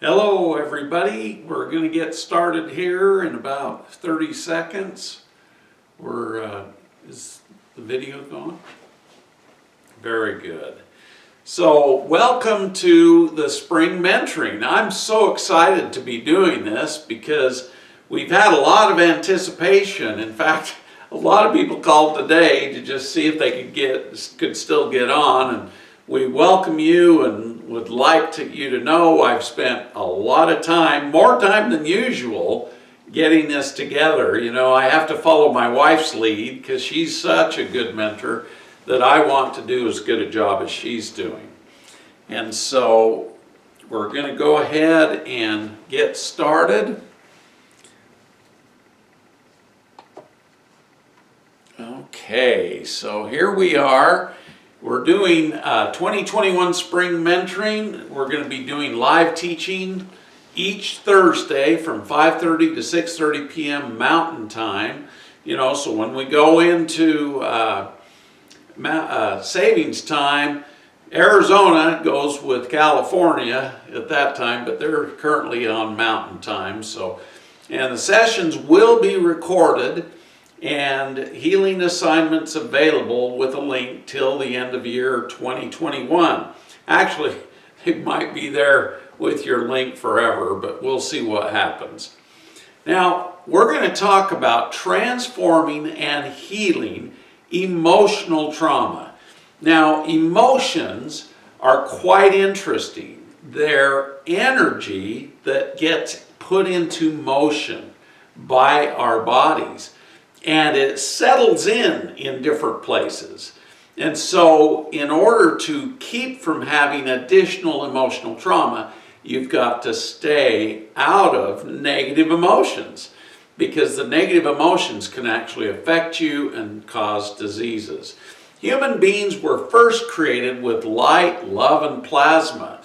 Hello everybody, we're going to get started here in about 30 seconds. Is the video going? Very good. So welcome to the spring mentoring. I'm so excited to be doing this because we've had a lot of anticipation. In fact, a lot of people called today to just see if they could still get on, and we welcome you and would like you to know I've spent a lot of time, more time than usual, getting this together. You know, I have to follow my wife's lead because she's such a good mentor that I want to do as good a job as she's doing. And so we're going to go ahead and get started. Okay, so here we are. We're doing 2021 Spring Mentoring. We're going to be doing live teaching each Thursday from 5:30 to 6:30 p.m. Mountain Time. You know, so when we go into savings time, Arizona goes with California at that time, but they're currently on Mountain Time. So, and the sessions will be recorded, and healing assignments available with a link till the end of year 2021. Actually, it might be there with your link forever, but we'll see what happens. Now, we're going to talk about transforming and healing emotional trauma. Now, emotions are quite interesting. They're energy that gets put into motion by our bodies, and it settles in different places. And so in order to keep from having additional emotional trauma, you've got to stay out of negative emotions, because the negative emotions can actually affect you and cause diseases. Human beings were first created with light, love, and plasma.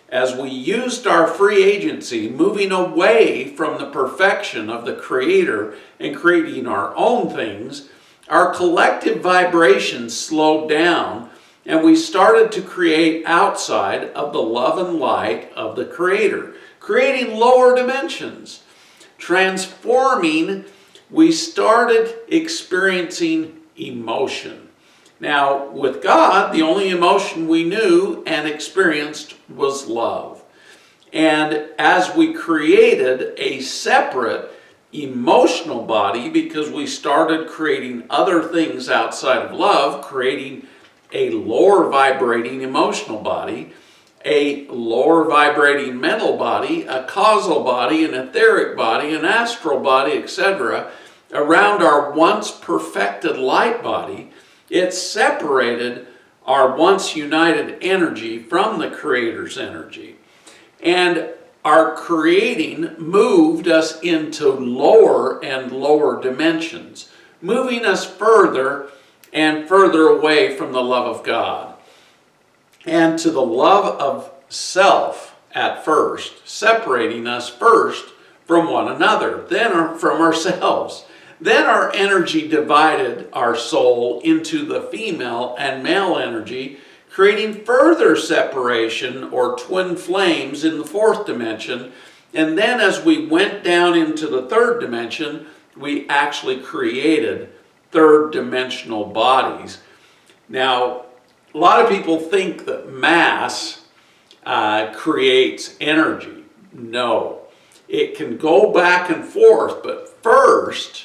As we used our free agency, moving away from the perfection of the Creator and creating our own things, our collective vibrations slowed down, and we started to create outside of the love and light of the Creator, creating lower dimensions. Transforming, we started experiencing emotion. Now, with God, the only emotion we knew and experienced was love. And as we created a separate emotional body, because we started creating other things outside of love, creating a lower vibrating emotional body, a lower vibrating mental body, a causal body, an etheric body, an astral body, etc., around our once perfected light body, it separated our once united energy from the Creator's energy. And our creating moved us into lower and lower dimensions, moving us further and further away from the love of God and to the love of self at first, separating us first from one another, then from ourselves. Then our energy divided our soul into the female and male energy, creating further separation or twin flames in the fourth dimension. And then as we went down into the third dimension, we actually created third dimensional bodies. Now, a lot of people think that mass creates energy. No, it can go back and forth, but first,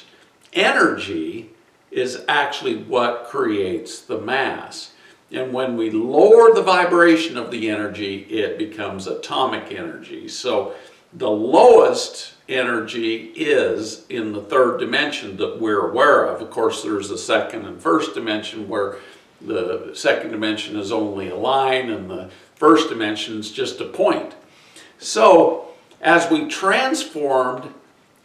energy is actually what creates the mass. And when we lower the vibration of the energy, it becomes atomic energy. So the lowest energy is in the third dimension that we're aware of. Of course, there's the second and first dimension, where the second dimension is only a line and the first dimension is just a point. So as we transformed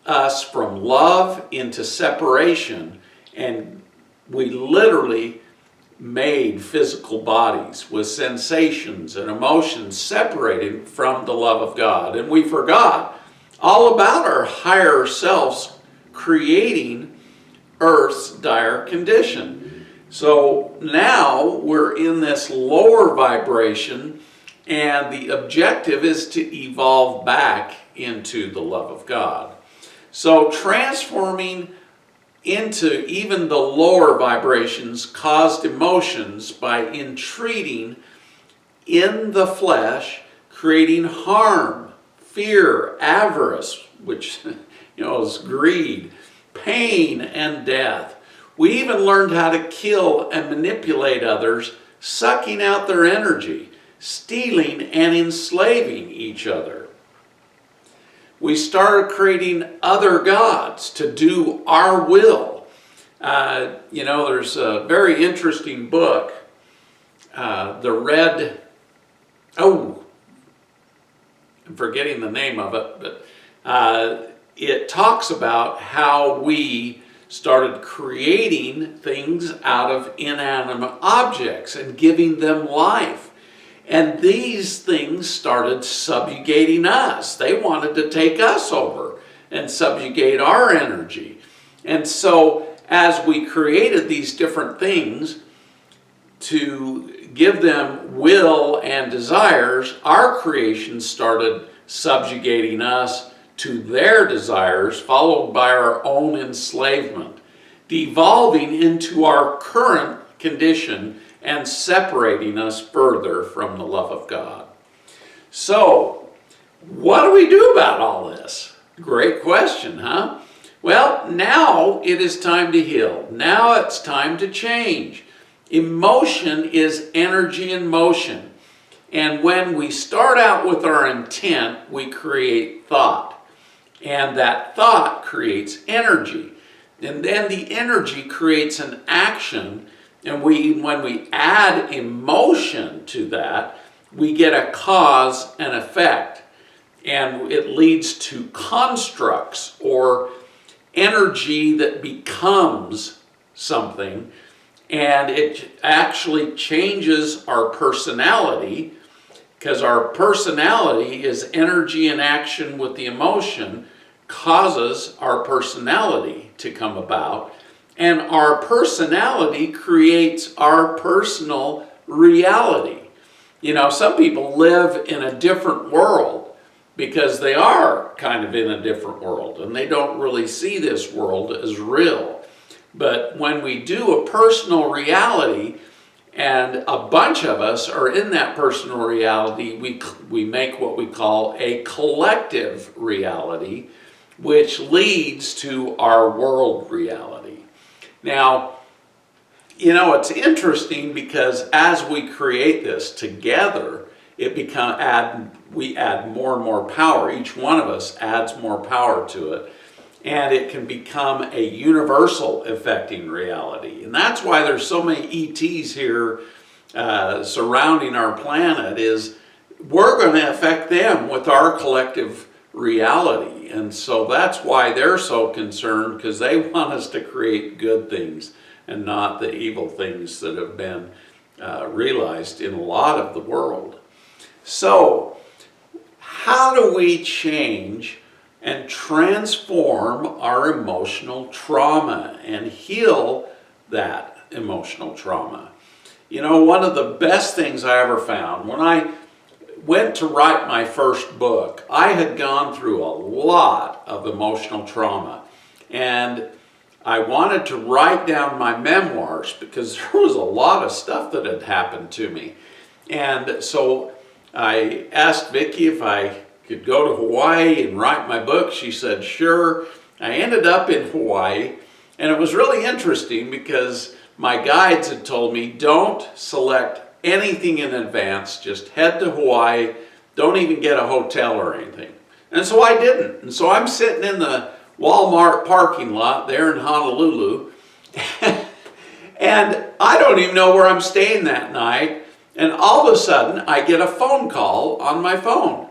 us from love into separation, and we literally made physical bodies with sensations and emotions separated from the love of God, and we forgot all about our higher selves creating Earth's dire condition. So now we're in this lower vibration, And the objective is to evolve back into the love of God. So transforming into even the lower vibrations caused emotions by entreating in the flesh, creating harm, fear, avarice, which is greed, pain, and death. We even learned how to kill and manipulate others, sucking out their energy, stealing and enslaving each other. We started creating other gods to do our will. There's a very interesting book, I'm forgetting the name of it, but it talks about how we started creating things out of inanimate objects and giving them life. And these things started subjugating us. They wanted to take us over and subjugate our energy. And so as we created these different things to give them will and desires, our creation started subjugating us to their desires, followed by our own enslavement, devolving into our current condition and separating us further from the love of God. So, what do we do about all this? Great question, huh? Well, now it is time to heal. Now it's time to change. Emotion is energy in motion. And when we start out with our intent, we create thought. And that thought creates energy. And then the energy creates an action. And when we add emotion to that, we get a cause and effect. And it leads to constructs or energy that becomes something. And it actually changes our personality, because our personality is energy in action with the emotion, causes our personality to come about. And our personality creates our personal reality. Some people live in a different world because they are kind of in a different world and they don't really see this world as real. But when we do a personal reality, and a bunch of us are in that personal reality, we make what we call a collective reality, which leads to our world reality. Now, it's interesting because as we create this together, we add more and more power. Each one of us adds more power to it. And it can become a universal affecting reality. And that's why there's so many ETs here surrounding our planet, is we're going to affect them with our collective reality. And so that's why they're so concerned, because they want us to create good things and not the evil things that have been realized in a lot of the world. So, how do we change and transform our emotional trauma and heal that emotional trauma? One of the best things I ever found, when I went to write my first book, I had gone through a lot of emotional trauma. And I wanted to write down my memoirs because there was a lot of stuff that had happened to me. And so I asked Vicki if I could go to Hawaii and write my book. She said, sure. I ended up in Hawaii, and it was really interesting because my guides had told me, don't select anything in advance, just head to Hawaii, don't even get a hotel or anything. And so I didn't. And so I'm sitting in the Walmart parking lot there in Honolulu, and I don't even know where I'm staying that night, and all of a sudden I get a phone call on my phone.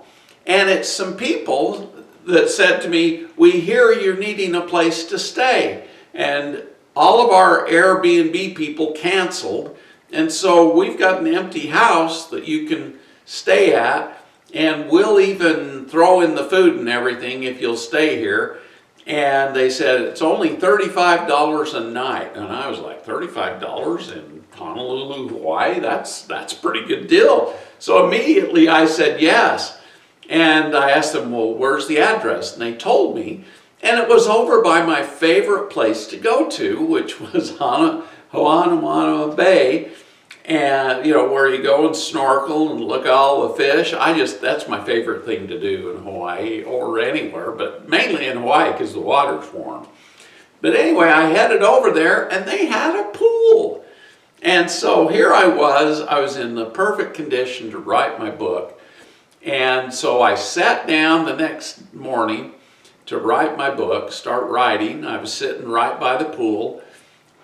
And it's some people that said to me, we hear you're needing a place to stay. And all of our Airbnb people canceled. And so we've got an empty house that you can stay at. And we'll even throw in the food and everything if you'll stay here. And they said, it's only $35 a night. And I was like, $35 in Honolulu, Hawaii, that's a pretty good deal. So immediately I said yes. And I asked them, well, where's the address? And they told me. And it was over by my favorite place to go to, which was Oponopono Bay. And, where you go and snorkel and look at all the fish. That's my favorite thing to do in Hawaii or anywhere, but mainly in Hawaii because the water's warm. But anyway, I headed over there and they had a pool. And so here I was in the perfect condition to write my book. And so I sat down the next morning to write my book, start writing. I was sitting right by the pool.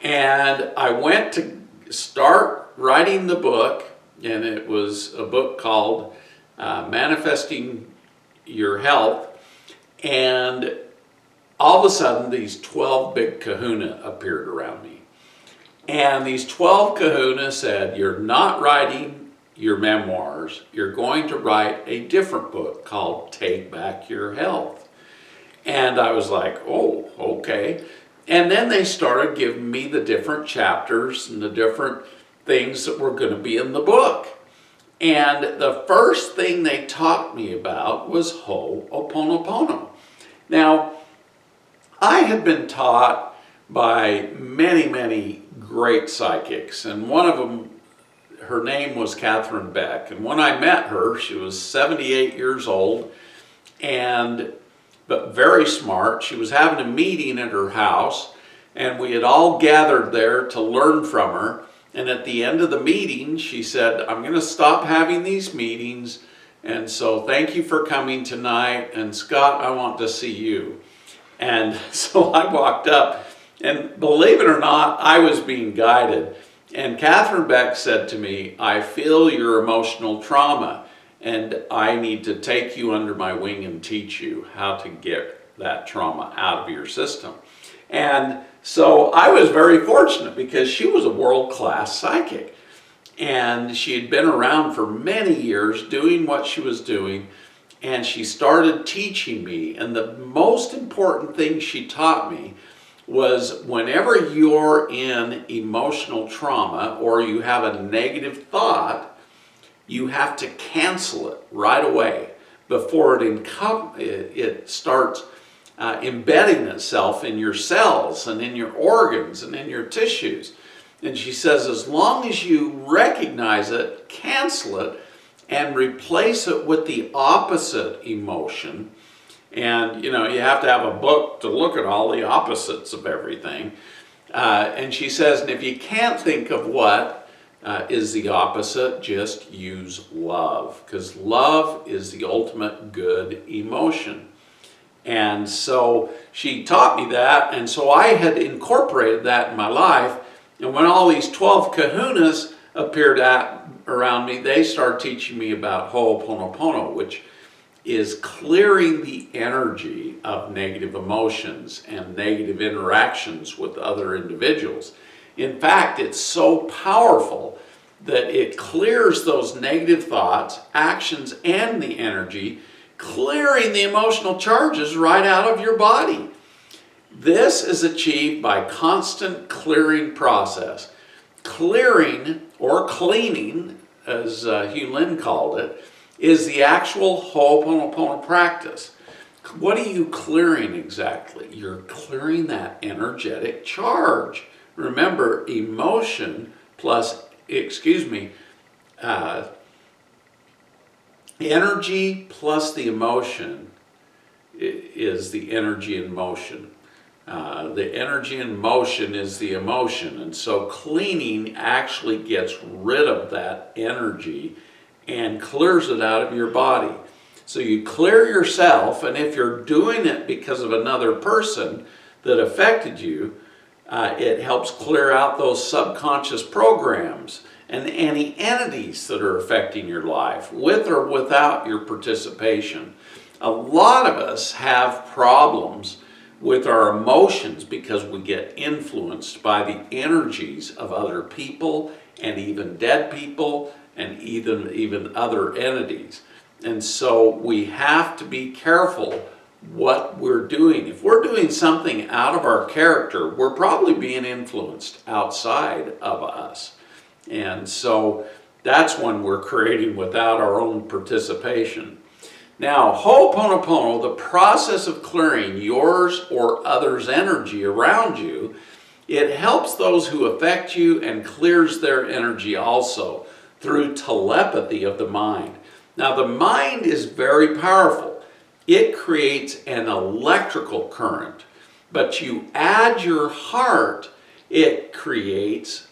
And I went to start writing the book, and it was a book called Manifesting Your Health. And all of a sudden, these 12 big kahuna appeared around me. And these 12 kahuna said, you're not writing your memoirs. You're going to write a different book called Take Back Your Health. And I was like, oh, okay. And then they started giving me the different chapters and the different things that were going to be in the book. And the first thing they taught me about was Oponopono. Now, I had been taught by many, many great psychics, and one of them, her name was Catherine Beck. And when I met her, she was 78 years old, but very smart. She was having a meeting at her house, and we had all gathered there to learn from her. And at the end of the meeting, she said, I'm going to stop having these meetings, and so thank you for coming tonight, and Scott, I want to see you. And so I walked up, and believe it or not, I was being guided. And Catherine Beck said to me, I feel your emotional trauma, and I need to take you under my wing and teach you how to get that trauma out of your system. And so I was very fortunate because she was a world-class psychic. And she had been around for many years doing what she was doing. And she started teaching me. And the most important thing she taught me was whenever you're in emotional trauma or you have a negative thought, you have to cancel it right away before it starts embedding itself in your cells and in your organs and in your tissues. And she says, as long as you recognize it, cancel it, and replace it with the opposite emotion. And, you have to have a book to look at all the opposites of everything. And she says, and if you can't think of what is the opposite, just use love, because love is the ultimate good emotion. And so she taught me that, and so I had incorporated that in my life. And when all these 12 kahunas appeared around me, they started teaching me about Ho'oponopono, which is clearing the energy of negative emotions and negative interactions with other individuals. In fact, it's so powerful that it clears those negative thoughts, actions, and the energy, clearing the emotional charges right out of your body. This is achieved by constant clearing process. Clearing, or cleaning, as Hugh Lin called it, is the actual Ho'oponopono practice. What are you clearing exactly? You're clearing that energetic charge. Remember, energy plus the emotion is the energy in motion. The energy in motion is the emotion. And so cleaning actually gets rid of that energy and clears it out of your body. So you clear yourself, and if you're doing it because of another person that affected you, it helps clear out those subconscious programs and any entities that are affecting your life, with or without your participation. A lot of us have problems with our emotions because we get influenced by the energies of other people and even dead people and even other entities. And so we have to be careful what we're doing. If we're doing something out of our character, we're probably being influenced outside of us. And so that's when we're creating without our own participation. Now, Ho'oponopono, the process of clearing yours or others' energy around you, it helps those who affect you and clears their energy also through telepathy of the mind. Now, the mind is very powerful. It creates an electrical current, but you add your heart, it creates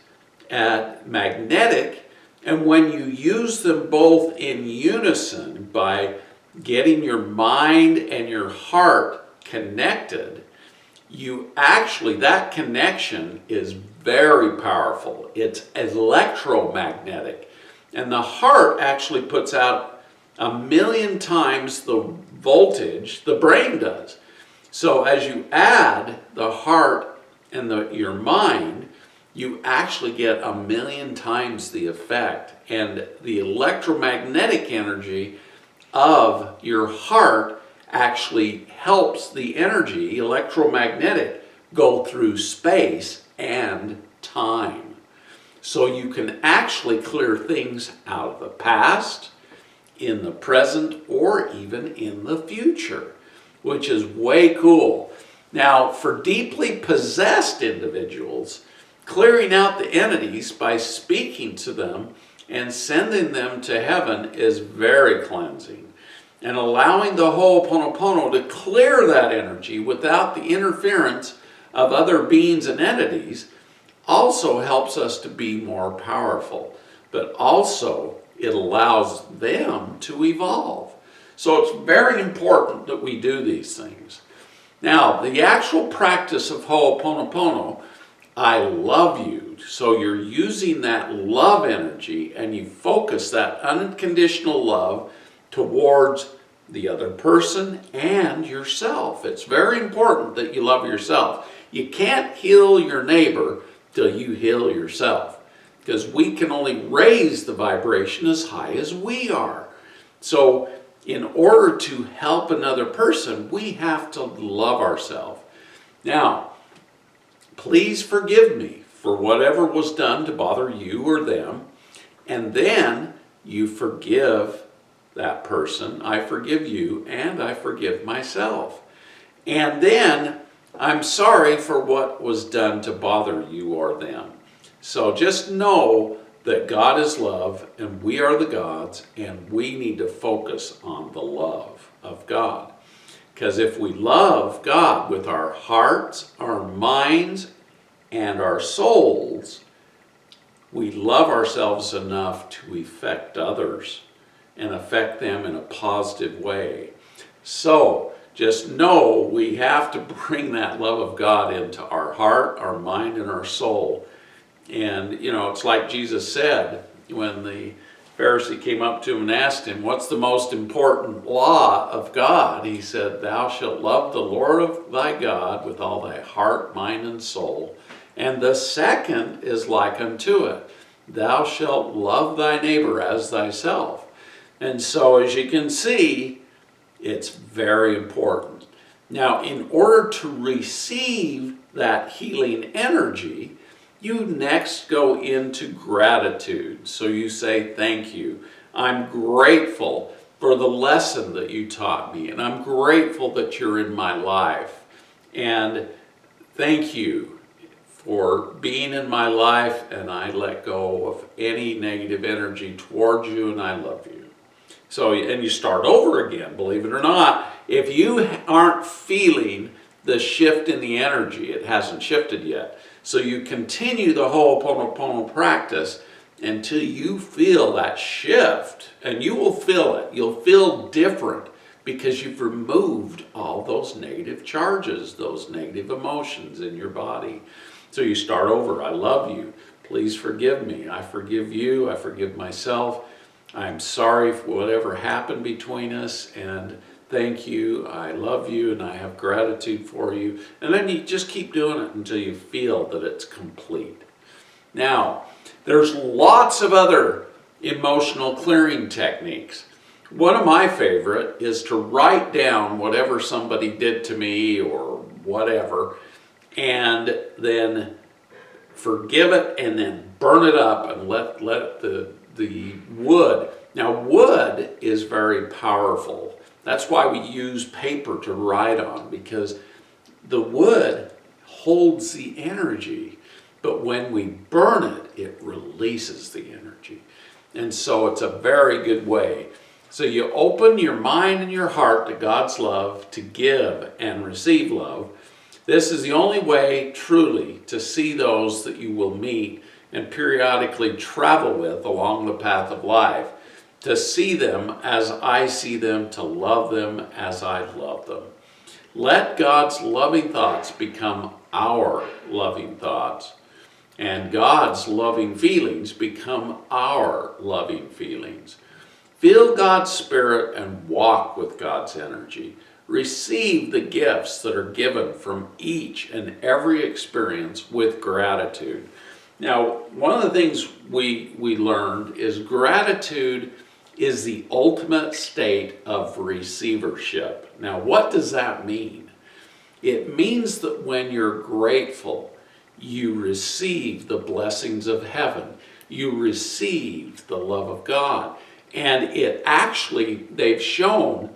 a magnetic, and when you use them both in unison by getting your mind and your heart connected, that connection is very powerful. It's electromagnetic. And the heart actually puts out 1,000,000 times the voltage the brain does. So as you add the heart and your mind, you actually get 1,000,000 times the effect. And the electromagnetic energy of your heart actually helps the energy, electromagnetic, go through space and time. So you can actually clear things out of the past, in the present, or even in the future, which is way cool. Now, for deeply possessed individuals, clearing out the entities by speaking to them and sending them to heaven is very cleansing. And allowing the Ho'oponopono to clear that energy without the interference of other beings and entities also helps us to be more powerful. But also, it allows them to evolve. So it's very important that we do these things. Now, the actual practice of Ho'oponopono, I love you. So you're using that love energy and you focus that unconditional love towards the other person and yourself. It's very important that you love yourself. You can't heal your neighbor till you heal yourself, because we can only raise the vibration as high as we are. So in order to help another person, we have to love ourselves. Now, please forgive me for whatever was done to bother you or them, and then you forgive that person. I forgive you, and I forgive myself. And then I'm sorry for what was done to bother you or them. So just know that God is love, and we are the gods, and we need to focus on the love of God. Because if we love God with our hearts, our minds, and our souls, we love ourselves enough to affect others and affect them in a positive way. So just know we have to bring that love of God into our heart, our mind, and our soul. And, it's like Jesus said when the Pharisee came up to him and asked him, what's the most important law of God? He said, thou shalt love the Lord of thy God with all thy heart, mind, and soul. And the second is like unto it, thou shalt love thy neighbor as thyself. And so, as you can see, it's very important. Now, in order to receive that healing energy, you next go into gratitude. So you say, thank you. I'm grateful for the lesson that you taught me, and I'm grateful that you're in my life. And thank you for being in my life, and I let go of any negative energy towards you, and I love you. So, and you start over again, believe it or not. If you aren't feeling the shift in the energy, it hasn't shifted yet. So you continue the Ho'oponopono practice until you feel that shift, and you will feel it. You'll feel different because you've removed all those negative charges, those negative emotions in your body. So you start over. I love you. Please forgive me. I forgive you. I forgive myself. I'm sorry for whatever happened between us, and thank you. I love you, and I have gratitude for you. And then you just keep doing it until you feel that it's complete. Now, there's lots of other emotional clearing techniques. One of my favorite is to write down whatever somebody did to me or whatever, and then forgive it, and then burn it up and let the wood. Now, wood is very powerful. That's why we use paper to write on, because the wood holds the energy, but when we burn it, it releases the energy. And so it's a very good way. So you open your mind and your heart to God's love, to give and receive love. This is the only way truly to see those that you will meet and periodically travel with along the path of life, to see them as I see them, to love them as I love them. Let God's loving thoughts become our loving thoughts, and God's loving feelings become our loving feelings. Feel God's Spirit and walk with God's energy. Receive the gifts that are given from each and every experience with gratitude. Now, one of the things we learned is gratitude is the ultimate state of receivership. Now, what does that mean? It means that when you're grateful, you receive the blessings of heaven. You receive the love of God. And it actually, they've shown,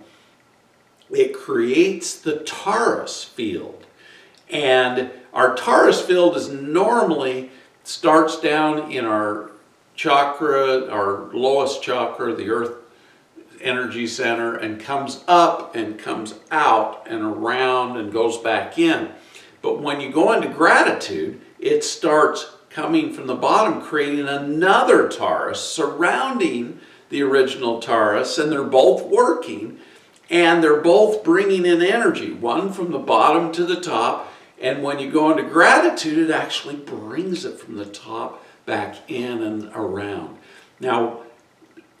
it creates the torus field. And our torus field is normally starts down in our chakra, our lowest chakra, the earth energy center, and comes up and comes out and around and goes back in. But when you go into gratitude, it starts coming from the bottom, creating another torus surrounding the original torus, and they're both working, and they're both bringing in energy, one from the bottom to the top. And when you go into gratitude, it actually brings it from the top back in and around. Now,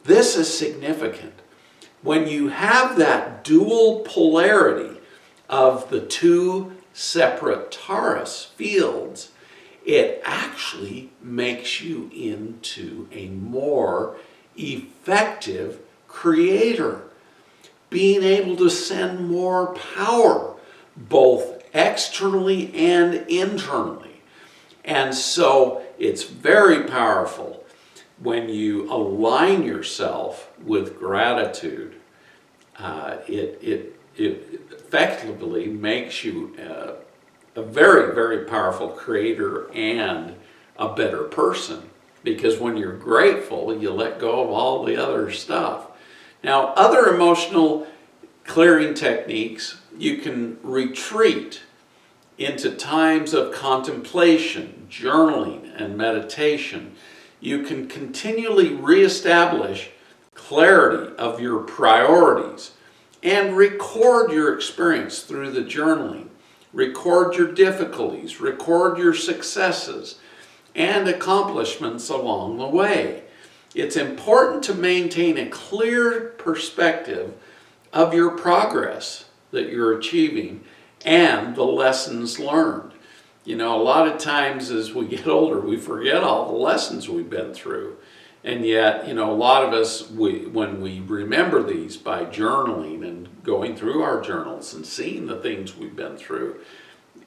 this is significant. When you have that dual polarity of the two separate torus fields, it actually makes you into a more effective creator, being able to send more power, both externally and internally. And so it's very powerful when you align yourself with gratitude. It effectively makes you a very, very powerful creator and a better person. Because when you're grateful, you let go of all the other stuff. Now, other emotional clearing techniques, you can retreat into times of contemplation, journaling, and meditation. You can continually reestablish clarity of your priorities and record your experience through the journaling. Record your difficulties, record your successes and accomplishments along the way. It's important to maintain a clear perspective of your progress that you're achieving and the lessons learned. You know, a lot of times as we get older, we forget all the lessons we've been through. And yet, you know, a lot of us, when we remember these by journaling and going through our journals and seeing the things we've been through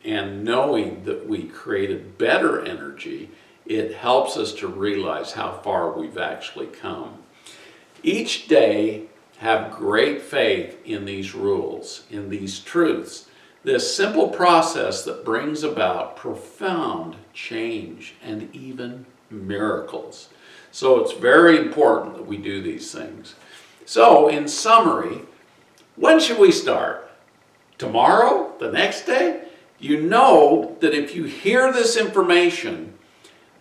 and knowing that we created better energy, it helps us to realize how far we've actually come. Each day, have great faith in these rules, in these truths. This simple process that brings about profound change and even miracles. So it's very important that we do these things. So in summary, when should we start? Tomorrow? The next day? You know that if you hear this information,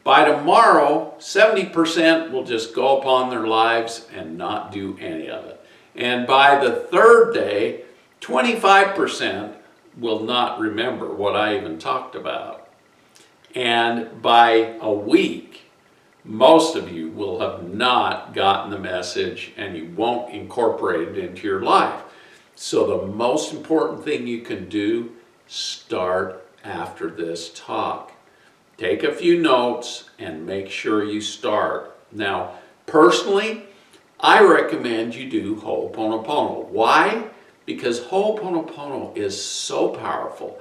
by tomorrow, 70% will just go upon their lives and not do any of it. And by the third day, 25% will not remember what I even talked about. And by a week, most of you will have not gotten the message and you won't incorporate it into your life. So the most important thing you can do, start after this talk. Take a few notes and make sure you start. Now, personally, I recommend you do Oponopono. Why? Because Oponopono is so powerful.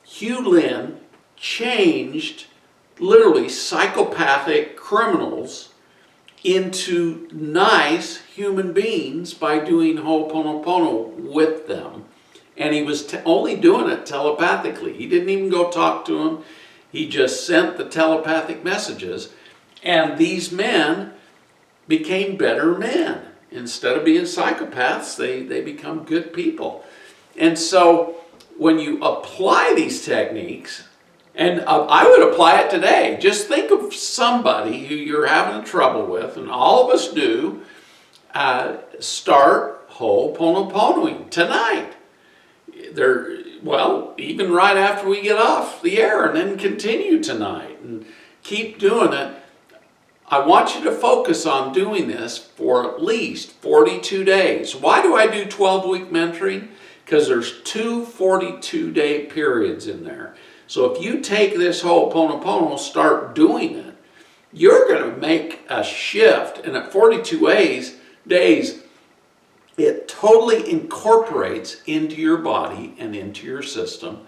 Hugh Lin changed literally psychopathic criminals into nice human beings by doing Ho'oponopono with them. And he was only doing it telepathically. He didn't even go talk to them. He just sent the telepathic messages. And these men became better men. Instead of being psychopaths, they become good people. And so when you apply these techniques, and I would apply it today. Just think of somebody who you're having trouble with, and all of us do. Start Ho'oponoponoing tonight. Well, even right after we get off the air, and then continue tonight and keep doing it. I want you to focus on doing this for at least 42 days. Why do I do 12-week mentoring? Because there's two 42-day periods in there. So if you take this Ho'oponopono, start doing it, you're going to make a shift. And at 42 days, it totally incorporates into your body and into your system.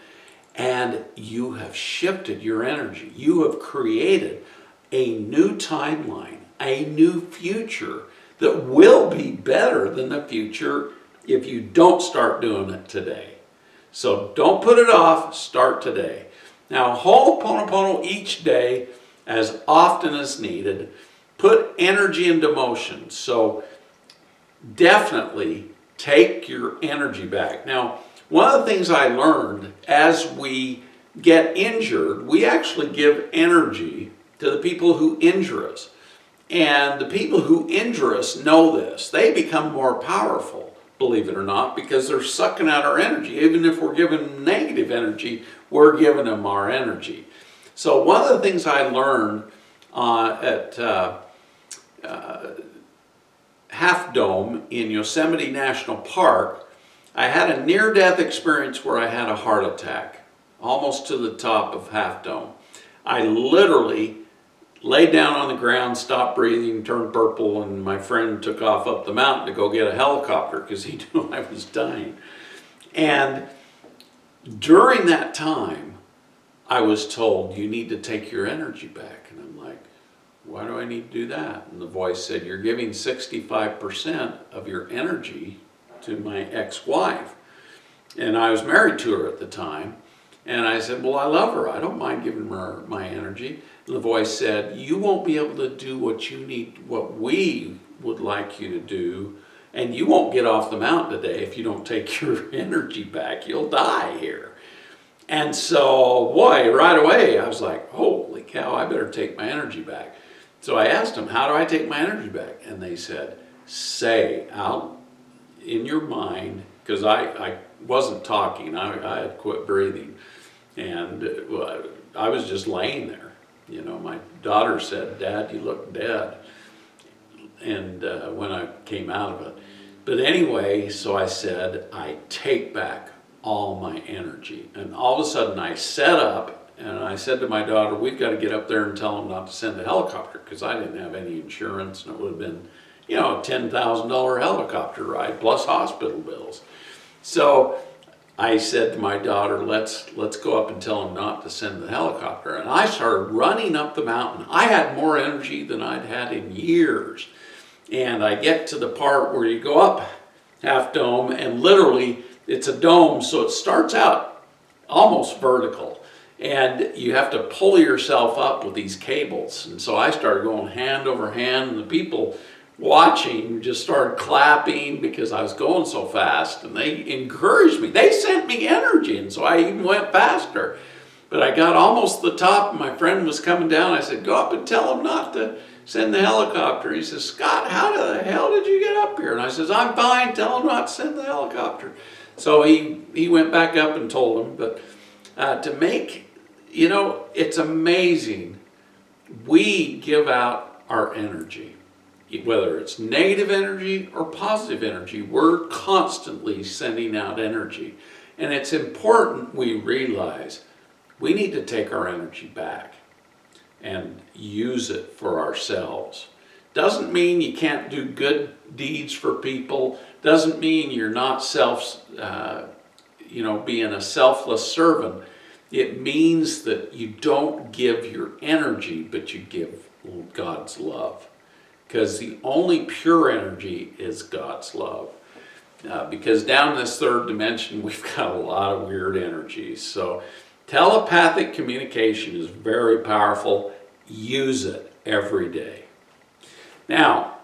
And you have shifted your energy. You have created a new timeline, a new future that will be better than the future if you don't start doing it today. So don't put it off, start today. Now, Ho'oponopono each day as often as needed. Put energy into motion. So definitely take your energy back. Now, one of the things I learned as we get injured, we actually give energy to the people who injure us. And the people who injure us know this. They become more powerful, believe it or not, because they're sucking out our energy. Even if we're giving them negative energy, we're giving them our energy. So one of the things I learned at Half Dome in Yosemite National Park, I had a near-death experience where I had a heart attack, almost to the top of Half Dome. I literally laid down on the ground, stopped breathing, turned purple, and my friend took off up the mountain to go get a helicopter because he knew I was dying. And during that time, I was told, you need to take your energy back. And I'm like, why do I need to do that? And the voice said, you're giving 65% of your energy to my ex-wife. And I was married to her at the time. And I said, well, I love her. I don't mind giving her my energy. And the voice said, you won't be able to do what you need, what we would like you to do. And you won't get off the mountain today if you don't take your energy back. You'll die here. And so, boy, right away, I was like, holy cow, I better take my energy back. So I asked them, how do I take my energy back? And they said, say out in your mind, because I wasn't talking, I had quit breathing. And I was just laying there. You know, my daughter said, Dad, you look dead. And when I came out of it. But anyway, so I said, I take back all my energy. And all of a sudden I sat up and I said to my daughter, we've got to get up there and tell them not to send a helicopter, because I didn't have any insurance and it would have been, you know, a $10,000 helicopter ride plus hospital bills. So I said to my daughter, let's go up and tell them not to send the helicopter. And I started running up the mountain. I had more energy than I'd had in years. And I get to the part where you go up Half Dome, and literally it's a dome, so it starts out almost vertical. And you have to pull yourself up with these cables. And so I started going hand over hand, and the people watching just started clapping because I was going so fast, and they encouraged me. They sent me energy, and so I even went faster. But I got almost to the top, and my friend was coming down. I said, go up and tell him not to send the helicopter. He says, Scott, how the hell did you get up here? And I says, I'm fine, tell him not to send the helicopter. So he went back up and told him. But to make, you know, it's amazing. We give out our energy. Whether it's negative energy or positive energy, we're constantly sending out energy. And it's important we realize we need to take our energy back and use it for ourselves. Doesn't mean you can't do good deeds for people. Doesn't mean you're not being a selfless servant. It means that you don't give your energy, but you give God's love. Because the only pure energy is God's love. Because down in this third dimension, we've got a lot of weird energies. So telepathic communication is very powerful. Use it every day. Now,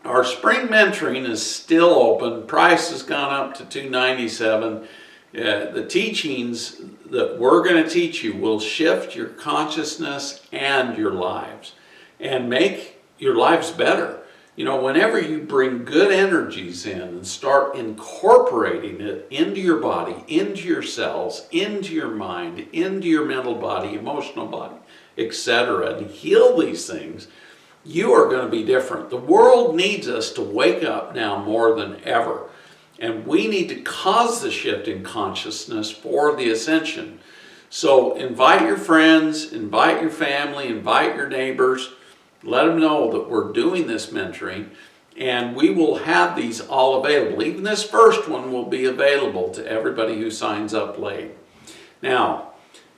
our spring mentoring is still open. Price has gone up to $297. The teachings that we're going to teach you will shift your consciousness and your lives and make your lives better. You know, whenever you bring good energies in and start incorporating it into your body, into your cells, into your mind, into your mental body, emotional body, etc., and heal these things, you are going to be different. The world needs us to wake up now more than ever. And we need to cause the shift in consciousness for the ascension. So invite your friends, invite your family, invite your neighbors. Let them know that we're doing this mentoring, and we will have these all available. Even this first one will be available to everybody who signs up late. Now,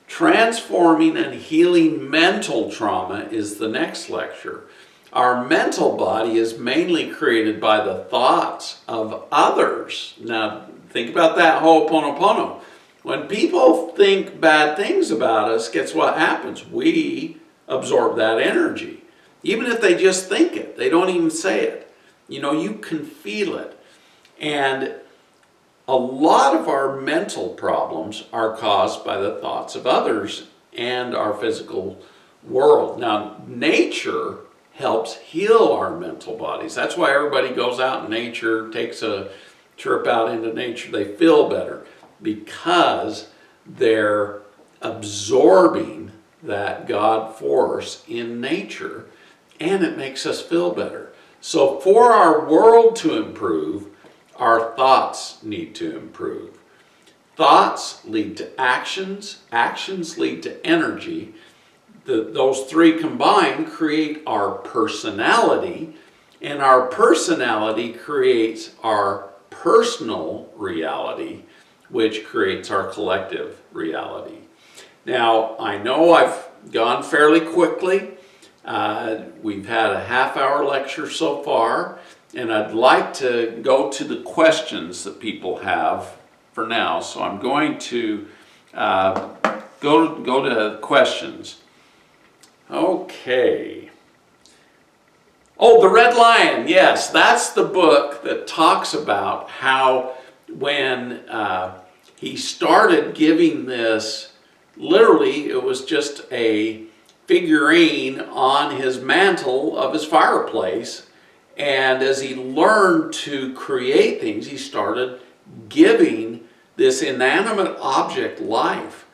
transforming and healing mental trauma is the next lecture. Our mental body is mainly created by the thoughts of others. Now, think about that Oponopono. When people think bad things about us, guess what happens? We absorb that energy. Even if they just think it, they don't even say it. You know, you can feel it. And a lot of our mental problems are caused by the thoughts of others and our physical world. Now, nature helps heal our mental bodies. That's why everybody goes out in nature, takes a trip out into nature. They feel better because they're absorbing that God force in nature, and it makes us feel better. So for our world to improve, our thoughts need to improve. Thoughts lead to actions, actions lead to energy. Those three combined create our personality, and our personality creates our personal reality, which creates our collective reality. Now, I know I've gone fairly quickly. We've had a half-hour lecture so far, and I'd like to go to the questions that people have for now. So I'm going to go to questions. Okay. Oh, The Red Lion. Yes, that's the book that talks about how when he started giving this, literally it was just a figurine on his mantle of his fireplace. And as he learned to create things, he started giving this inanimate object life.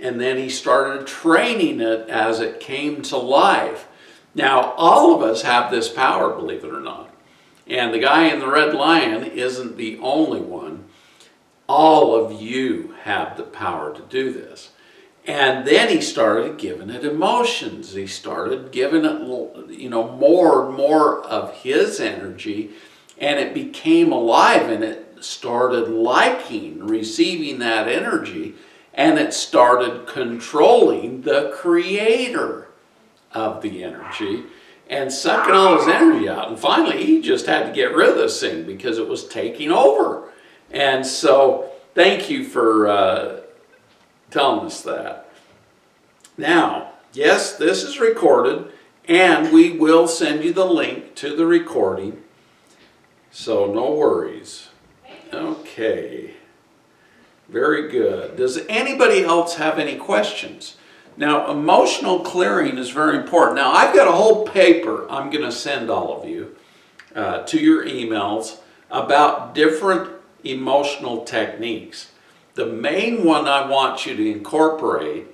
And then he started training it as it came to life. Now, all of us have this power, believe it or not. And the guy in the Red Lion isn't the only one. All of you have the power to do this. And then he started giving it emotions. He started giving it, more and more of his energy, and it became alive, and it started liking receiving that energy, and it started controlling the creator of the energy and sucking all his energy out. And finally, he just had to get rid of this thing because it was taking over. And so, thank you for telling us that. Now, yes, this is recorded, and we will send you the link to the recording, so no worries. Okay, very good. Does anybody else have any questions? Now, emotional clearing is very important. Now, I've got a whole paper I'm going to send all of you to your emails about different emotional techniques. The main one I want you to incorporate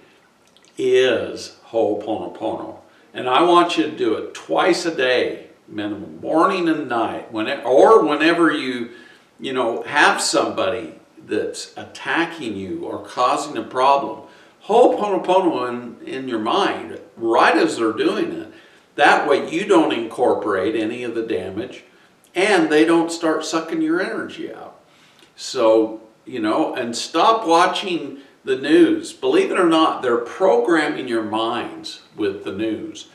is Ho'oponopono. And I want you to do it twice a day, minimum, morning and night, whenever you have somebody that's attacking you or causing a problem. Ho'oponopono in your mind, right as they're doing it. That way you don't incorporate any of the damage, and they don't start sucking your energy out. So, and stop watching the news. Believe it or not, they're programming your minds with the news.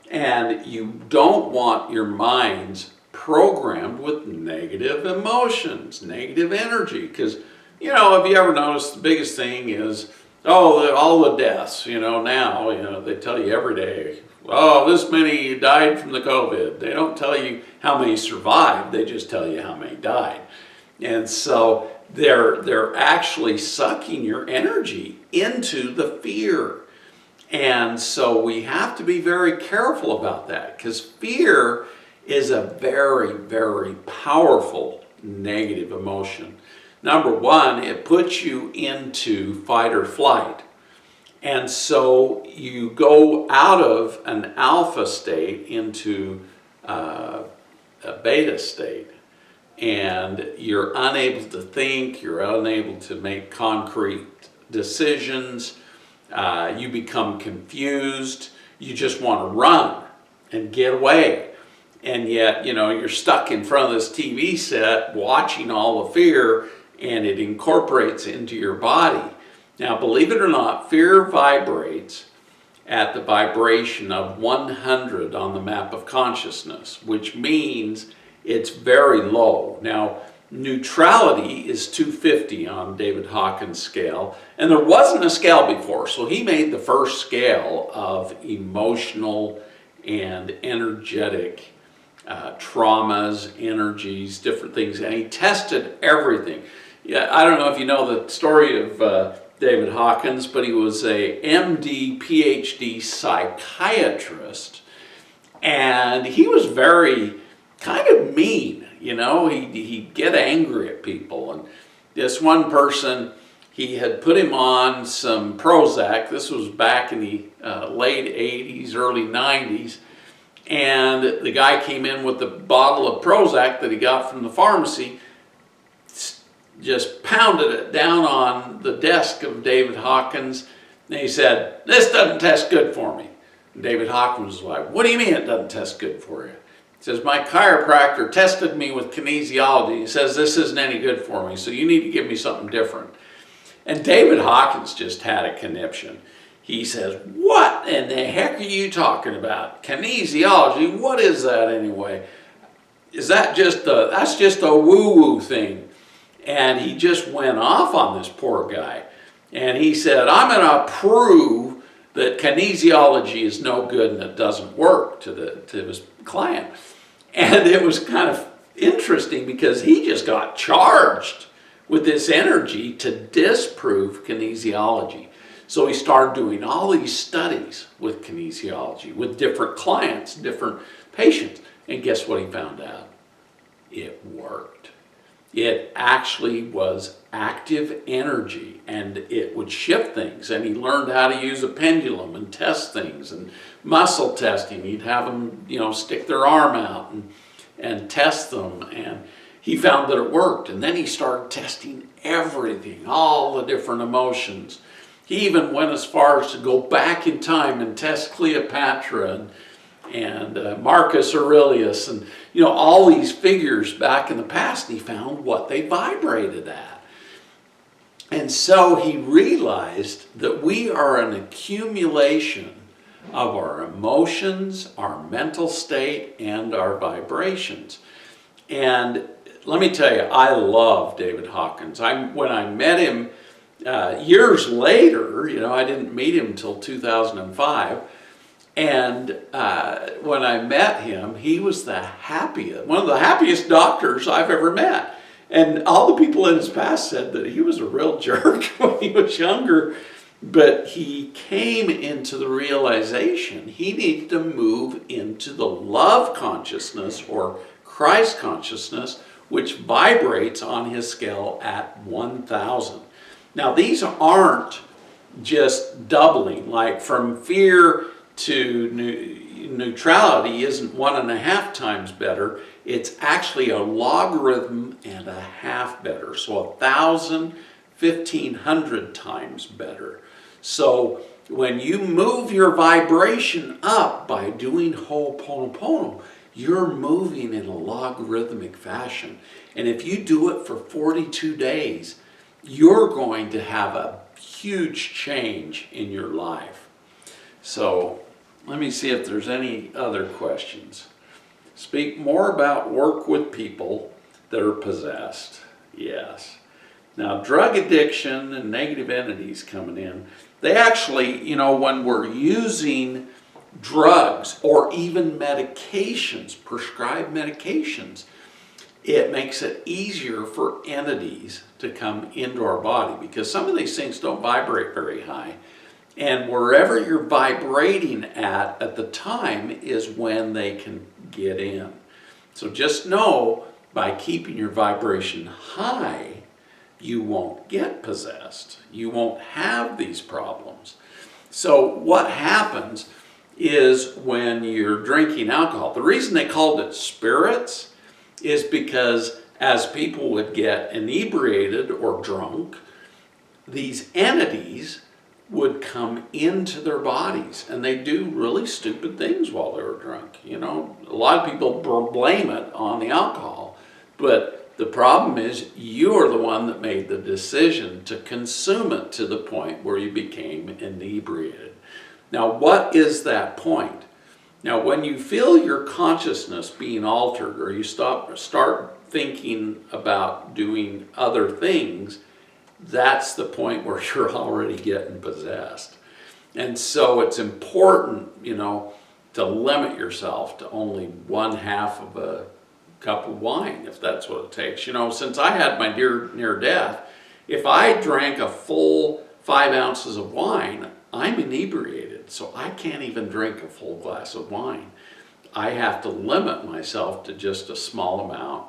And you don't want your minds programmed with negative emotions, negative energy. Because, have you ever noticed the biggest thing is, all the deaths, now, they tell you every day, this many died from the COVID. They don't tell you how many survived, they just tell you how many died. And so they're actually sucking your energy into the fear. And so we have to be very careful about that, because fear is a very, very powerful negative emotion. Number one, it puts you into fight or flight. And so you go out of an alpha state into a beta state. And you're unable to think, you're unable to make concrete decisions, you become confused, you just want to run and get away. And yet, you're stuck in front of this TV set watching all the fear, and it incorporates into your body. Now, believe it or not, fear vibrates at the vibration of 100 on the map of consciousness, which means it's very low. Now, neutrality is 250 on David Hawkins' scale, and there wasn't a scale before, so he made the first scale of emotional and energetic traumas, energies, different things, and he tested everything. Yeah, I don't know if you know the story of David Hawkins, but he was a MD, PhD psychiatrist, and he was very kind of mean, he'd get angry at people. And this one person, he had put him on some Prozac. This was back in the late 80s, early 90s. And the guy came in with a bottle of Prozac that he got from the pharmacy, just pounded it down on the desk of David Hawkins. And he said, "This doesn't test good for me." And David Hawkins was like, "What do you mean it doesn't test good for you?" He says, "My chiropractor tested me with kinesiology. He says this isn't any good for me, so you need to give me something different." And David Hawkins just had a conniption. He says, "What in the heck are you talking about? Kinesiology? What is that anyway? Is that that's just a woo-woo thing?" And he just went off on this poor guy. And he said, "I'm going to prove that kinesiology is no good and it doesn't work," to his client. And it was kind of interesting because he just got charged with this energy to disprove kinesiology. So he started doing all these studies with kinesiology, with different clients, different patients. And guess what he found out? It worked. It actually was active energy, and it would shift things. And he learned how to use a pendulum and test things, and muscle testing. He'd have them, stick their arm out and test them. And he found that it worked. And then he started testing everything, all the different emotions. He even went as far as to go back in time and test Cleopatra and Marcus Aurelius and all these figures back in the past. And he found what they vibrated at. And so he realized that we are an accumulation of our emotions, our mental state, and our vibrations. And let me tell you, I love David Hawkins. When I met him years later, I didn't meet him until 2005. And when I met him, he was one of the happiest doctors I've ever met. And all the people in his past said that he was a real jerk when he was younger. But he came into the realization he needed to move into the love consciousness or Christ consciousness, which vibrates on his scale at 1,000. Now, these aren't just doubling, like from fear to neutrality isn't 1.5 times better. It's actually a logarithm and a half better. So 1,000, 1,500 times better. So when you move your vibration up by doing Oponopono, you're moving in a logarithmic fashion. And if you do it for 42 days, you're going to have a huge change in your life. So let me see if there's any other questions. Speak more about work with people that are possessed. Yes. Now, drug addiction and negative entities coming in, they actually, when we're using drugs or even medications, prescribed medications, it makes it easier for entities to come into our body, because some of these things don't vibrate very high. And wherever you're vibrating at the time is when they can get in. So just know, by keeping your vibration high, you won't get possessed. You won't have these problems. So what happens is when you're drinking alcohol, the reason they called it spirits is because as people would get inebriated or drunk, these entities would come into their bodies, and they do really stupid things while they were drunk. A lot of people blame it on the alcohol, but the problem is you're the one that made the decision to consume it to the point where you became inebriated. Now, what is that point? Now, when you feel your consciousness being altered, or you start thinking about doing other things, that's the point where you're already getting possessed. And so it's important, to limit yourself to only 1/2 of a cup of wine, if that's what it takes. Since I had my near death, if I drank a full 5 ounces of wine, I'm inebriated, so I can't even drink a full glass of wine. I have to limit myself to just a small amount.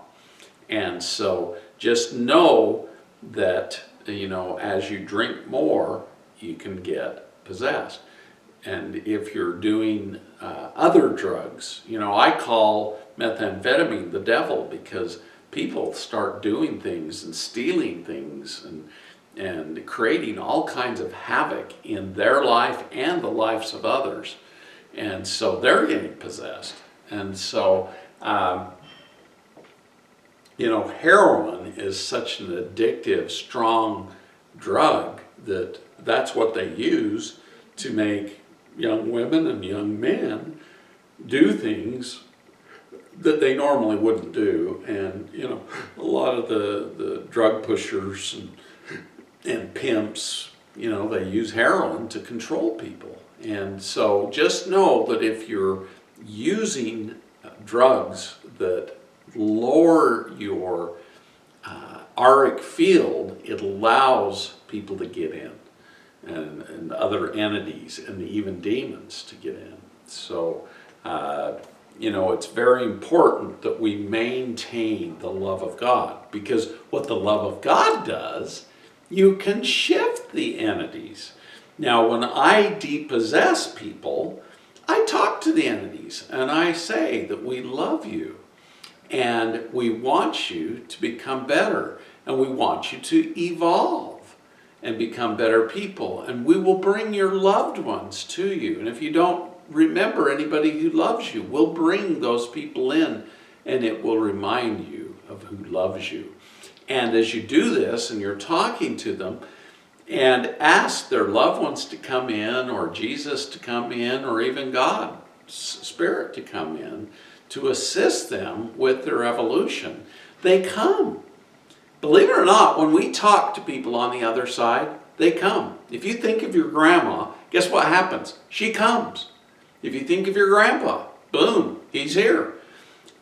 And so just know that, as you drink more, you can get possessed. And if you're doing other drugs, I call methamphetamine the devil, because people start doing things and stealing things and creating all kinds of havoc in their life and the lives of others. And so they're getting possessed. And so, heroin is such an addictive, strong drug that's what they use to make young women and young men do things that they normally wouldn't do. And, a lot of the drug pushers and pimps, they use heroin to control people. And so just know that if you're using drugs that lower your auric field, it allows people to get in, and other entities and even demons to get in. So, it's very important that we maintain the love of God, because what the love of God does, you can shift the entities. Now, when I depossess people, I talk to the entities and I say that we love you and we want you to become better, and we want you to evolve and become better people, and we will bring your loved ones to you. And if you don't remember anybody who loves you, we'll bring those people in, and it will remind you of who loves you. And as you do this and you're talking to them, and ask their loved ones to come in, or Jesus to come in, or even God's Spirit to come in to assist them with their evolution, they come. Believe it or not, when we talk to people on the other side, they come. If you think of your grandma, guess what happens? She comes. If you think of your grandpa, boom, he's here.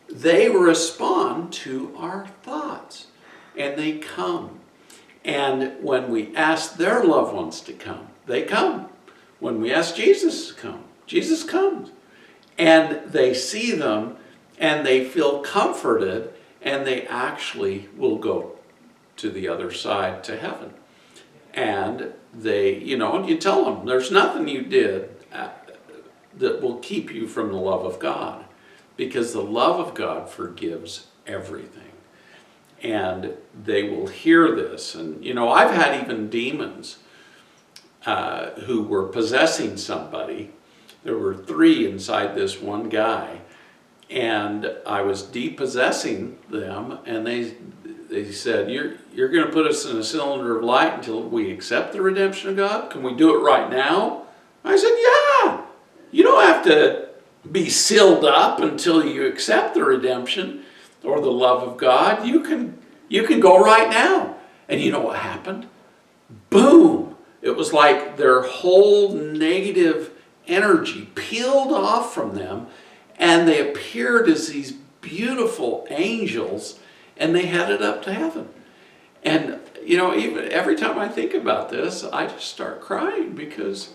They respond to our thoughts, and they come. And when we ask their loved ones to come, they come. When we ask Jesus to come, Jesus comes. And they see them, and they feel comforted, and they actually will go to the other side, to heaven. And they, and you tell them, there's nothing you did that will keep you from the love of God, because the love of God forgives everything. And they will hear this. And, I've had even demons who were possessing somebody. There were 3 inside this one guy. And I was depossessing them, and they said, you're going to put us in a cylinder of light until we accept the redemption of God? Can we do it right now? I said, yeah. You don't have to be sealed up until you accept the redemption or the love of God. You can go right now. And you know what happened? Boom! It was like their whole negative energy peeled off from them, and they appeared as these beautiful angels, and they headed up to heaven. And even every time I think about this, I just start crying, because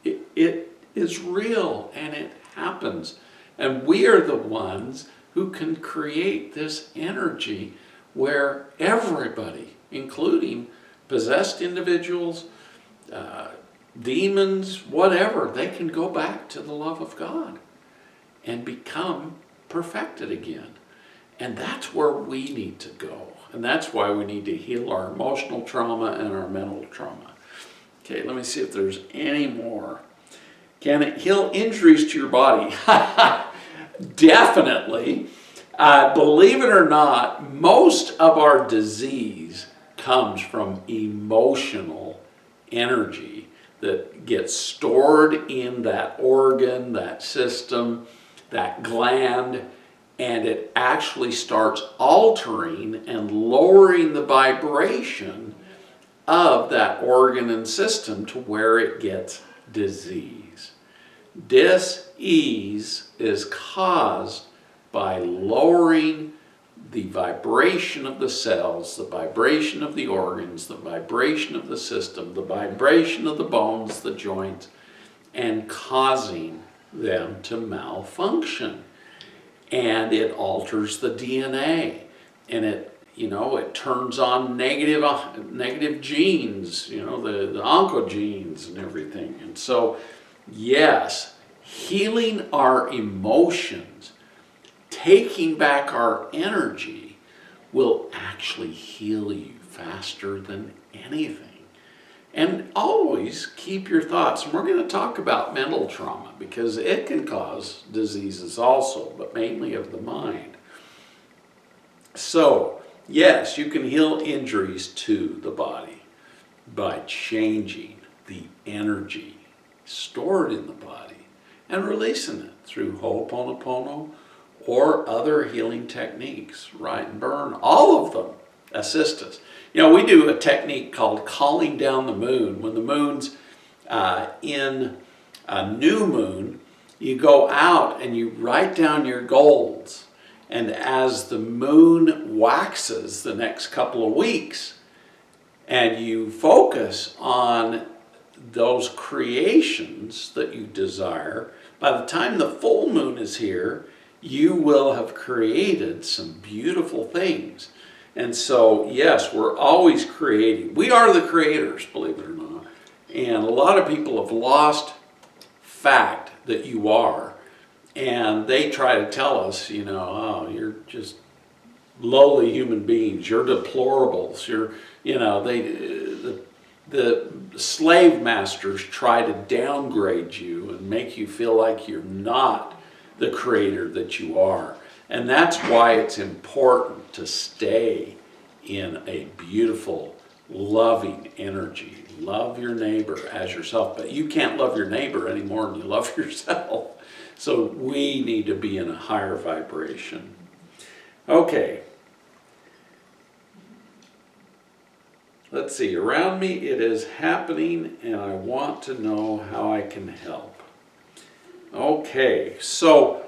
it is real and it happens. And we are the ones who can create this energy where everybody, including possessed individuals, demons, whatever, they can go back to the love of God and become perfected again. And that's where we need to go. And that's why we need to heal our emotional trauma and our mental trauma. Okay, let me see if there's any more. Can it heal injuries to your body? Definitely. Believe it or not, most of our disease comes from emotional energy that gets stored in that organ, that system, that gland, and it actually starts altering and lowering the vibration of that organ and system to where it gets disease. Dis-ease is caused by lowering the vibration of the cells, the vibration of the organs, the vibration of the system, the vibration of the bones, the joints, and causing them to malfunction. And it alters the DNA, and it turns on negative genes, the oncogenes and everything. And so, yes, healing our emotions, taking back our energy, will actually heal you faster than anything. And always keep your thoughts. And we're going to talk about mental trauma, because it can cause diseases also, but mainly of the mind. So, yes, you can heal injuries to the body by changing the energy stored in the body and releasing it through Oponopono or other healing techniques. Write and burn, all of them assist us. We do a technique called calling down the moon. When the moon's in a new moon, you go out and you write down your goals. And as the moon waxes the next couple of weeks, and you focus on those creations that you desire, by the time the full moon is here, you will have created some beautiful things. And so, yes, we're always creating. We are the creators, believe it or not. And a lot of people have lost fact that you are. And they try to tell us, oh, you're just lowly human beings. You're deplorables. The slave masters try to downgrade you and make you feel like you're not the creator that you are. And that's why it's important to stay in a beautiful, loving energy. Love your neighbor as yourself. But you can't love your neighbor any more than you love yourself. So we need to be in a higher vibration. Okay. Let's see. Around me it is happening, and I want to know how I can help. Okay. So,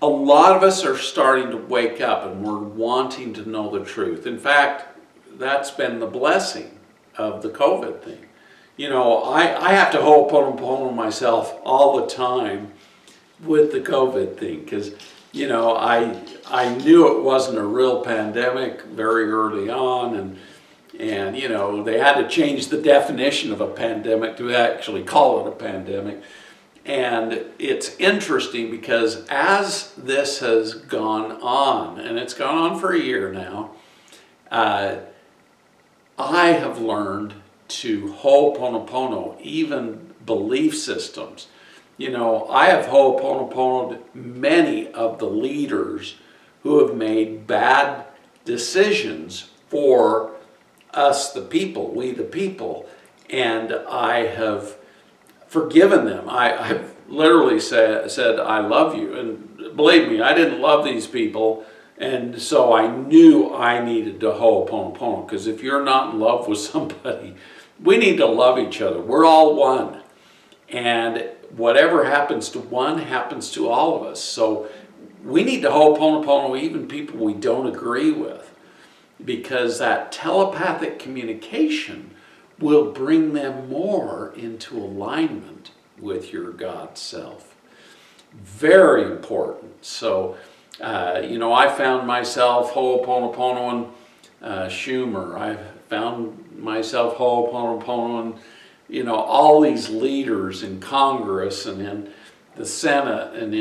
a lot of us are starting to wake up, and we're wanting to know the truth. In fact, that's been the blessing of the COVID thing. I have to Oponopono myself all the time with the COVID thing, because, I knew it wasn't a real pandemic very early on, and they had to change the definition of a pandemic to actually call it a pandemic. And it's interesting because as this has gone on, and it's gone on for a year now, I have learned to Ho'oponopono, even belief systems. I have Ho'oponoponoed many of the leaders who have made bad decisions for us, the people, we the people, and I have forgiven them. I've literally said, I love you. And believe me, I didn't love these people, and so I knew I needed to Oponopono, because if you're not in love with somebody, we need to love each other. We're all one. And whatever happens to one happens to all of us. So we need to Oponopono even people we don't agree with, because that telepathic communication will bring them more into alignment with your God self. Very important. So, I found myself Ho'oponoponoing Schumer. I found myself Ho'oponoponoing, all these leaders in Congress and in the Senate and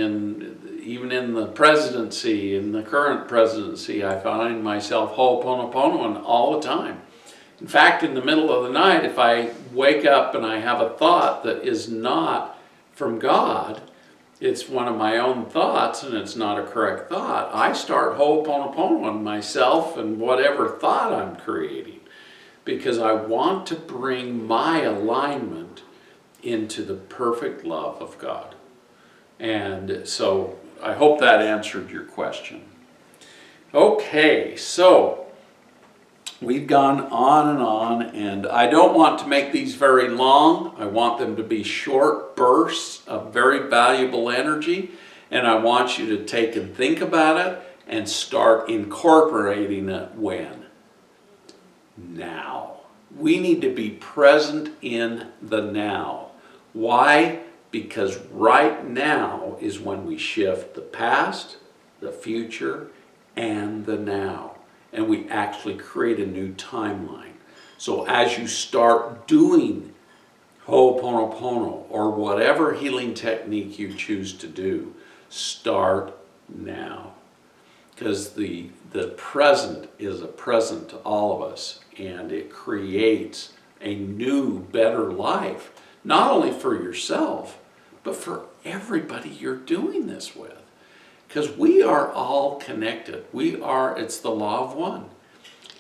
even in the presidency, in the current presidency. I find myself Ho'oponoponoing all the time. In fact, in the middle of the night, if I wake up and I have a thought that is not from God, it's one of my own thoughts and it's not a correct thought, I start Ho'oponoponoing myself and whatever thought I'm creating, because I want to bring my alignment into the perfect love of God. And so I hope that answered your question. Okay, so we've gone on, and I don't want to make these very long. I want them to be short bursts of very valuable energy, and I want you to take and think about it and start incorporating it when? Now. We need to be present in the now. Why? Because right now is when we shift the past, the future, and the now. And we actually create a new timeline. So as you start doing Ho'oponopono or whatever healing technique you choose to do, start now. Because the present is a present to all of us, and it creates a new, better life, not only for yourself, but for everybody you're doing this with. Because we are all connected. It's the law of one.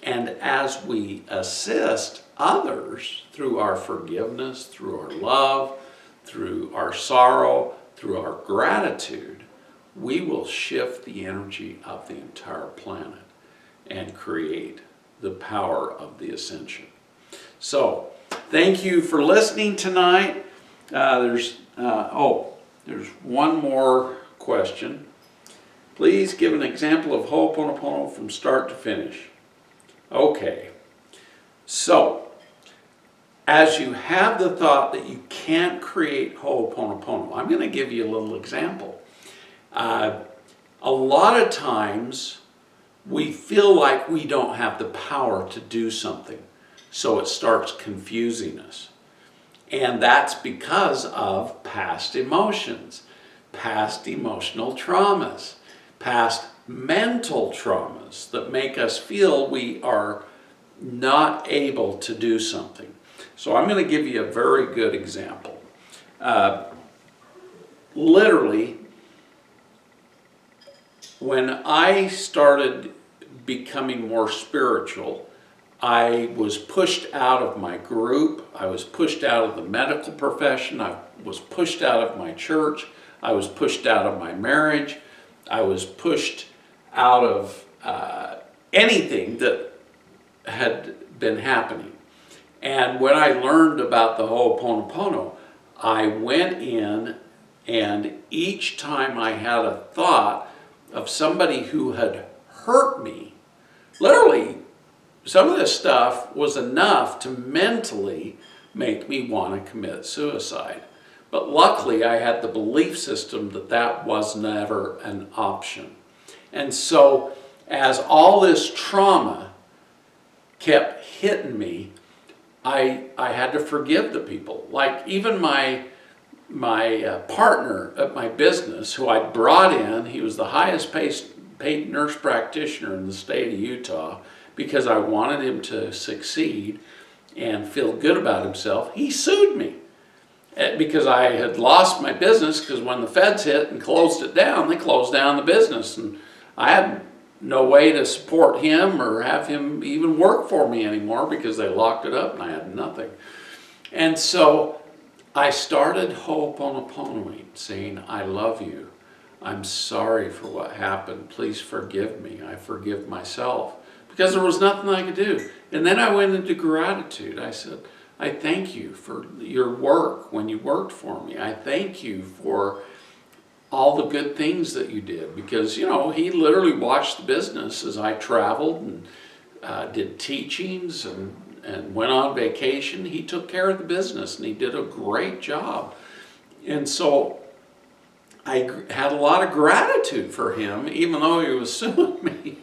And as we assist others through our forgiveness, through our love, through our sorrow, through our gratitude, we will shift the energy of the entire planet and create the power of the ascension. So, thank you for listening tonight. There's one more question. Please give an example of Ho'oponopono from start to finish. Okay, so as you have the thought that you can't create Ho'oponopono, I'm going to give you a little example. A lot of times we feel like we don't have the power to do something, so it starts confusing us. And that's because of past emotions, past emotional traumas, past mental traumas that make us feel we are not able to do something. So I'm going to give you a very good example. Literally, when I started becoming more spiritual, I was pushed out of my group, I was pushed out of the medical profession, I was pushed out of my church, I was pushed out of my marriage, I was pushed out of anything that had been happening. And when I learned about the Ho'oponopono, I went in, and each time I had a thought of somebody who had hurt me, literally, some of this stuff was enough to mentally make me want to commit suicide. But luckily, I had the belief system that that was never an option. And so, as all this trauma kept hitting me, I had to forgive the people. Like even my partner at my business, who I brought in, he was the highest paid nurse practitioner in the state of Utah, because I wanted him to succeed and feel good about himself. He sued me because I had lost my business, because when the feds hit and closed it down, they closed down the business. And I had no way to support him or have him even work for me anymore because they locked it up and I had nothing. And so I started Ho'oponoponoing, saying, I love you. I'm sorry for what happened. Please forgive me. I forgive myself. Because there was nothing I could do. And then I went into gratitude. I said, I thank you for your work when you worked for me. I thank you for all the good things that you did. Because, you know, he literally watched the business as I traveled and did teachings and went on vacation. He took care of the business and he did a great job. And so I had a lot of gratitude for him, even though he was suing me.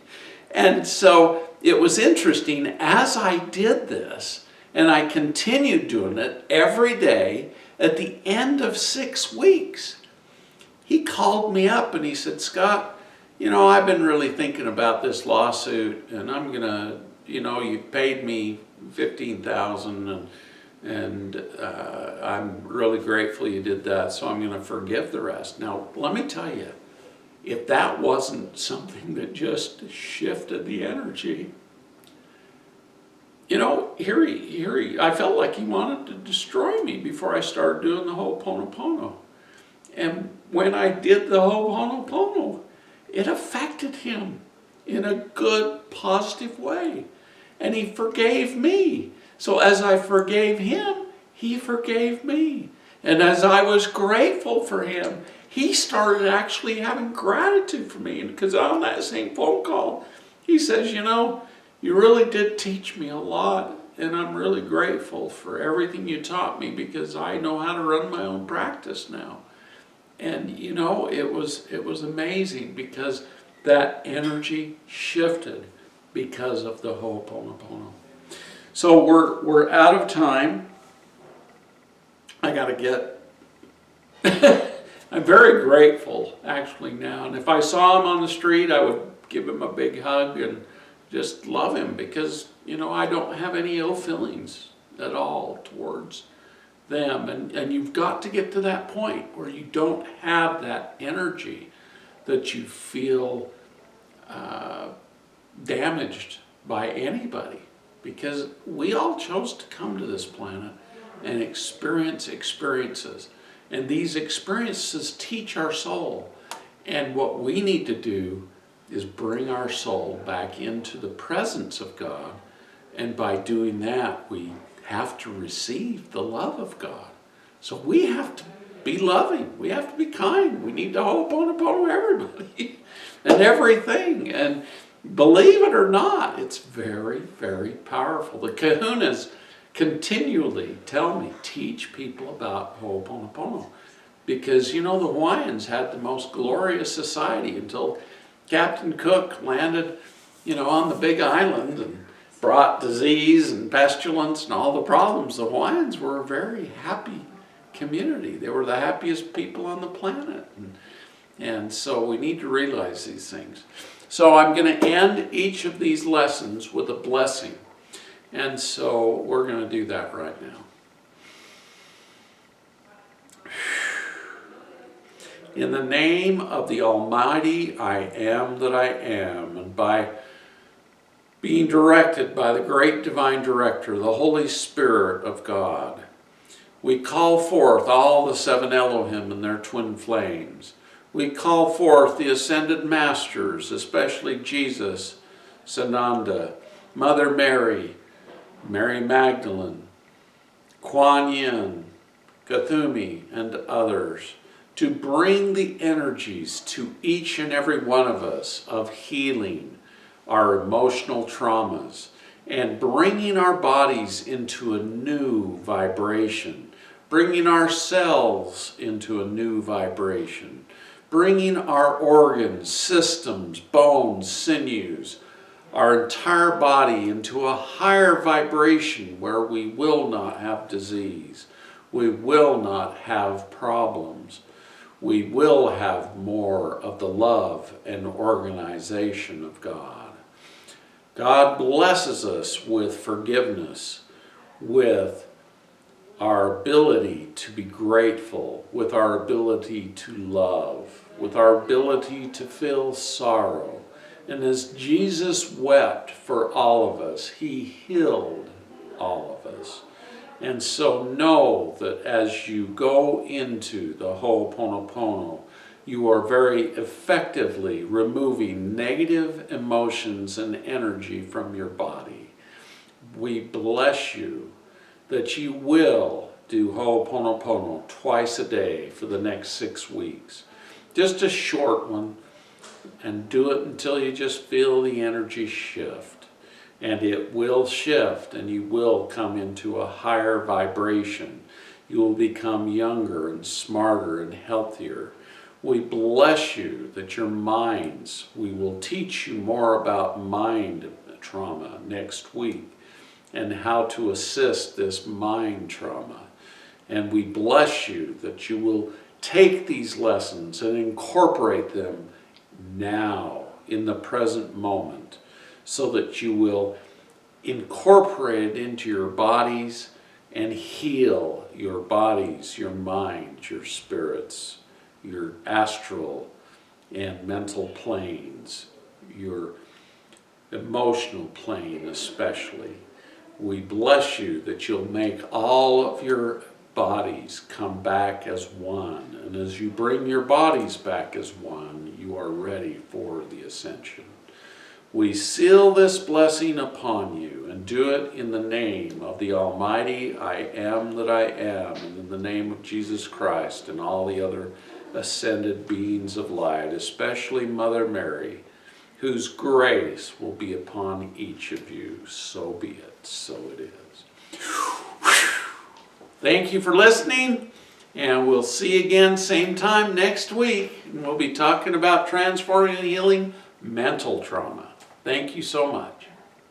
And so it was interesting, as I did this, and I continued doing it every day, at the end of 6 weeks, he called me up and he said, Scott, you know, I've been really thinking about this lawsuit, and I'm going to, you know, you paid me $15,000 and I'm really grateful you did that, so I'm going to forgive the rest. Now, let me tell you, if that wasn't something that just shifted the energy, you know, I felt like he wanted to destroy me before I started doing the Ho'oponopono. And when I did the Ho'oponopono, it affected him in a good, positive way. And he forgave me. So as I forgave him, he forgave me. And as I was grateful for him, he started actually having gratitude for me. Because on that same phone call, he says, you know, you really did teach me a lot. And I'm really grateful for everything you taught me because I know how to run my own practice now. And, you know, it was amazing because that energy shifted because of the Ho'oponopono. So we're out of time. I got to get... I'm very grateful, actually, now. And if I saw him on the street, I would give him a big hug and just love him because, you know, I don't have any ill feelings at all towards them. And you've got to get to that point where you don't have that energy that you feel damaged by anybody. Because we all chose to come to this planet and experience experiences. And these experiences teach our soul. And what we need to do is bring our soul back into the presence of God. And by doing that, we have to receive the love of God. So we have to be loving. We have to be kind. We need to Ho'oponopono everybody and everything. And believe it or not, it's very, very powerful. The kahunas continually tell me, teach people about Ho'oponopono. Because, you know, the Hawaiians had the most glorious society until Captain Cook landed, you know, on the big island and brought disease and pestilence and all the problems. The Hawaiians were a very happy community. They were the happiest people on the planet. And so we need to realize these things. So I'm going to end each of these lessons with a blessing. And so we're going to do that right now. In the name of the Almighty, I am that I am, and by being directed by the great divine director, the Holy Spirit of God, we call forth all the seven Elohim and their twin flames. We call forth the ascended masters, especially Jesus, Sananda, Mother Mary, Mary Magdalene, Kuan Yin, Kathumi, and others, to bring the energies to each and every one of us of healing our emotional traumas and bringing our bodies into a new vibration, bringing ourselves into a new vibration, bringing our organs, systems, bones, sinews, our entire body into a higher vibration where we will not have disease, we will not have problems, we will have more of the love and organization of God. God blesses us with forgiveness, with our ability to be grateful, with our ability to love, with our ability to feel sorrow, And as Jesus wept for all of us, he healed all of us. And so know that as you go into the Oponopono, you are very effectively removing negative emotions and energy from your body. We bless you that you will do Oponopono twice a day for the next 6 weeks. Just a short one, and do it until you just feel the energy shift. And it will shift, and you will come into a higher vibration. You will become younger and smarter and healthier. We bless you that your minds, we will teach you more about mind trauma next week and how to assist this mind trauma. And we bless you that you will take these lessons and incorporate them now in the present moment, so that you will incorporate it into your bodies and heal your bodies, your mind, your spirits, your astral and mental planes, your emotional plane especially. We bless you that you'll make all of your bodies come back as one. And as you bring your bodies back as one, you are ready for the ascension. We seal this blessing upon you and do it in the name of the Almighty I Am that I Am, and in the name of Jesus Christ and all the other ascended beings of light, especially Mother Mary, whose grace will be upon each of you. So be it. So it is. Thank you for listening, and we'll see you again same time next week. And we'll be talking about transforming and healing mental trauma. Thank you so much.